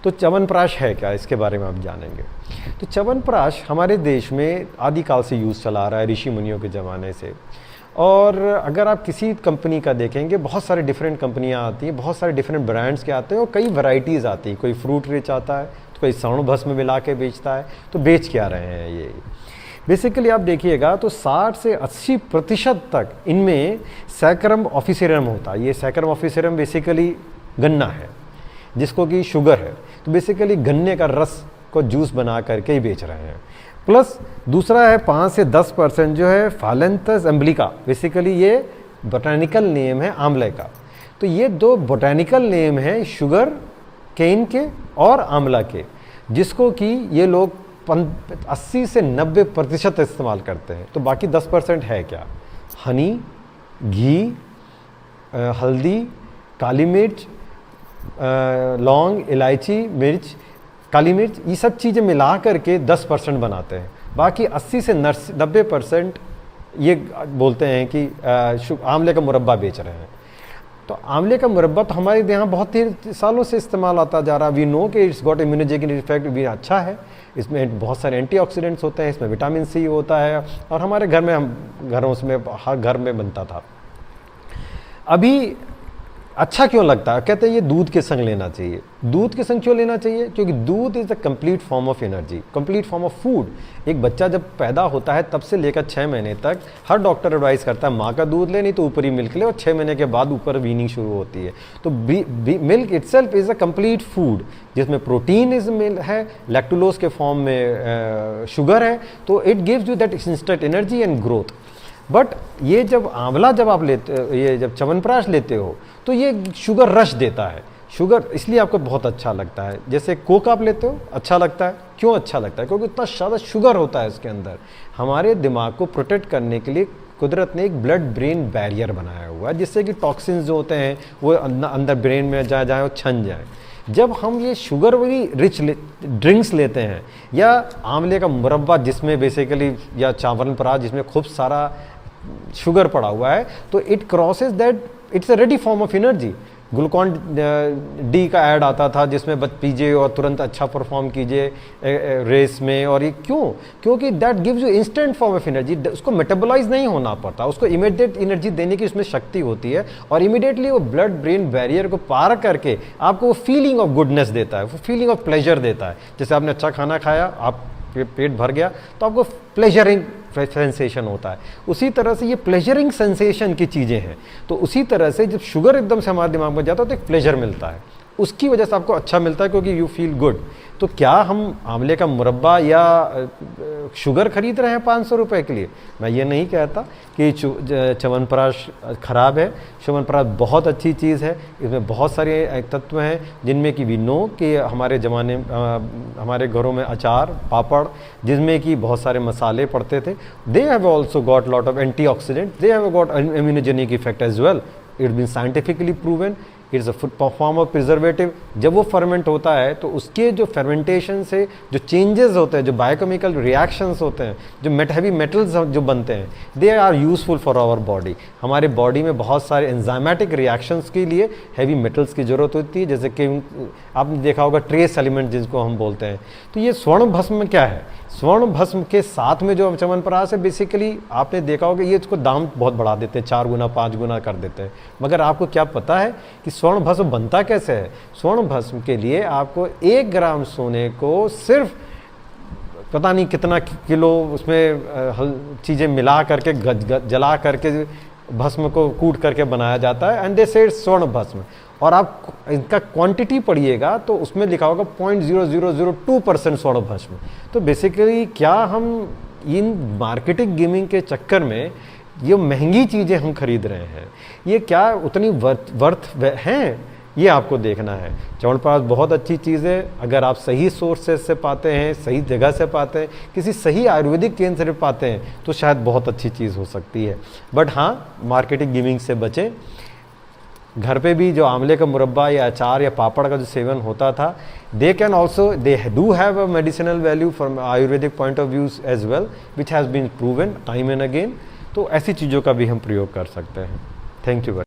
तो च्यवनप्राश है क्या, इसके बारे में आप जानेंगे। तो च्यवनप्राश हमारे देश में आदिकाल से यूज़ चला रहा है, ऋषि मुनियों के ज़माने से। और अगर आप किसी कंपनी का देखेंगे, बहुत सारे डिफरेंट कंपनियां आती हैं, बहुत सारे डिफरेंट ब्रांड्स के आते हैं और कई वैरायटीज़ आती हैं। कोई फ्रूट रिच आता है तो कोई स्वर्ण भस्म मिला के बेचता है। तो बेच क्या रहे हैं ये बेसिकली आप देखिएगा तो 60 से 80% तक इनमें सैकरम ऑफिसियरम होता है। ये सैकरम ऑफिसियरम बेसिकली गन्ना है जिसको कि शुगर है, तो बेसिकली गन्ने का रस को जूस बना करके ही बेच रहे हैं। प्लस दूसरा है 5 से 10% जो है फालेंथस एम्ब्लिका, बेसिकली ये बोटानिकल नेम है आंवले का। तो ये दो बोटानिकल नेम हैं शुगर केन के और आंवला के, जिसको कि ये लोग 80 से 90% इस्तेमाल करते हैं। तो बाकी 10% है क्या, हनी, घी, हल्दी, काली मिर्च, लौंग, इलायची, मिर्च, काली मिर्च, ये सब चीज़ें मिला करके 10% बनाते हैं। बाकी 80 से 90% ये बोलते हैं कि आंवले का मुरब्बा बेच रहे हैं। तो आंवले का मुरब्बा तो हमारे यहाँ बहुत ही सालों से इस्तेमाल आता जा रहा है। वी नो कि इट्स गॉट इम्यूनोजेनिक इफेक्ट भी अच्छा है, इसमें बहुत सारे एंटीऑक्सीडेंट्स होते हैं, इसमें विटामिन सी होता है और हमारे घर में हर घर में बनता था। अभी अच्छा क्यों लगता है, कहते हैं ये दूध के संग लेना चाहिए। दूध के संग क्यों लेना चाहिए, क्योंकि दूध is the complete form of energy, complete form of food. एक बच्चा जब पैदा होता है तब से लेकर 6 महीने तक हर डॉक्टर एडवाइस करता है माँ का दूध ले, नहीं तो ऊपरी मिल्क ले, और 6 महीने के बाद ऊपर वीनिंग शुरू होती है। तो milk itself is a complete food जिसमें प्रोटीन है, लैक्टुलोज के फॉर्म में शुगर है, तो it gives you that instant energy and growth. But ये जब आंवला जब आप लेते, ये जब च्यवनप्राश लेते हो तो ये शुगर रश देता है। शुगर इसलिए आपको बहुत अच्छा लगता है। जैसे कोक आप लेते हो अच्छा लगता है, क्यों अच्छा लगता है, क्योंकि इतना ज़्यादा शुगर होता है इसके अंदर। हमारे दिमाग को प्रोटेक्ट करने के लिए कुदरत ने एक ब्लड ब्रेन बैरियर बनाया हुआ है, जिससे कि टॉक्सिन्स जो होते हैं वो अंदर ब्रेन में जाए वो छन जाए। जब हम ये शुगर वाली रिच ड्रिंक्स लेते हैं या आंवले का मुरब्बा जिसमें बेसिकली, या च्यवनप्राश जिसमें खूब सारा शुगर पड़ा हुआ है, तो it crosses that, it's a ready form of energy. Glucon D का ऐड आता था जिसमें बस पीजिए और तुरंत अच्छा परफॉर्म कीजिए रेस में। और ये क्योंकि that gives you instant form of energy, उसको मेटाबोलाइज नहीं होना पड़ता, उसको इमीडिएट एनर्जी देने की उसमें शक्ति होती है और इमीडिएटली वो ब्लड ब्रेन बैरियर को पार करके आपको वो फीलिंग ऑफ गुडनेस देता है, वो फीलिंग ऑफ प्लेजर देता है। जैसे आपने अच्छा खाना खाया, आप पेट भर गया तो आपको प्लेजरिंग सेंसेशन होता है। उसी तरह से ये प्लेजरिंग सेंसेशन की चीज़ें हैं। तो उसी तरह से जब शुगर एकदम से हमारे दिमाग में जाता है तो एक प्लेजर मिलता है, उसकी वजह से आपको अच्छा मिलता है क्योंकि यू फील गुड। तो क्या हम आंवले का मुरब्बा या शुगर खरीद रहे हैं 500 रुपये के लिए? मैं ये नहीं कहता कि च्यवनप्राश खराब है। च्यवनप्राश बहुत अच्छी चीज़ है, इसमें बहुत सारे तत्व हैं जिनमें कि वी नो कि हमारे ज़माने हमारे घरों में अचार, पापड़, जिसमें कि बहुत सारे मसाले पड़ते थे, they have also got lot of antioxidant, they have got immunogenic effect as well. It's been scientifically proven, it's a form of preservative. जब वो फर्मेंट होता है तो उसके जो फर्मेंटेशन से जो चेंजेस होते हैं, जो बायोकेमिकल रिएक्शंस होते हैं, जो हैवी मेटल्स जो बनते हैं, they are useful for our body. हमारे बॉडी में बहुत सारे एंजाइमेटिक रिएक्शंस के लिए हैवी मेटल्स की ज़रूरत होती है, जैसे कि आपने देखा होगा ट्रेस एलिमेंट जिसको हम बोलते हैं। तो ये स्वर्ण भस्म क्या है, स्वर्ण भस्म के साथ में जो च्यवनप्राश है, बेसिकली आपने देखा होगा ये इसको दाम बहुत बढ़ा देते हैं, 4 गुना 5 गुना कर देते हैं। मगर आपको क्या पता है कि स्वर्ण भस्म बनता कैसे है? स्वर्ण भस्म के लिए आपको 1 ग्राम सोने को सिर्फ पता नहीं कितना किलो उसमें चीज़ें मिला करके जला करके भस्म को कूट करके बनाया जाता है, एंड दे से स्वर्ण भस्म। और आप इनका क्वांटिटी पढ़िएगा तो उसमें लिखा होगा 0.0002% स्वर्ण भस्म। तो बेसिकली क्या हम इन मार्केटिंग गेमिंग के चक्कर में ये महंगी चीज़ें हम खरीद रहे हैं, ये क्या उतनी वर्थ हैं, ये आपको देखना है। च्यवनप्राश बहुत अच्छी चीज़ है, अगर आप सही सोर्सेज से पाते हैं, सही जगह से पाते हैं, किसी सही आयुर्वेदिक केंद्र से पाते हैं तो शायद बहुत अच्छी चीज़ हो सकती है। बट हाँ, मार्केटिंग गेमिंग से बचें। घर पे भी जो आंवले का मुरब्बा या अचार या पापड़ का जो सेवन होता था, they do have a medicinal value from ayurvedic point of views as well, which has been proven time and again. तो ऐसी चीज़ों का भी हम प्रयोग कर सकते हैं। Thank you.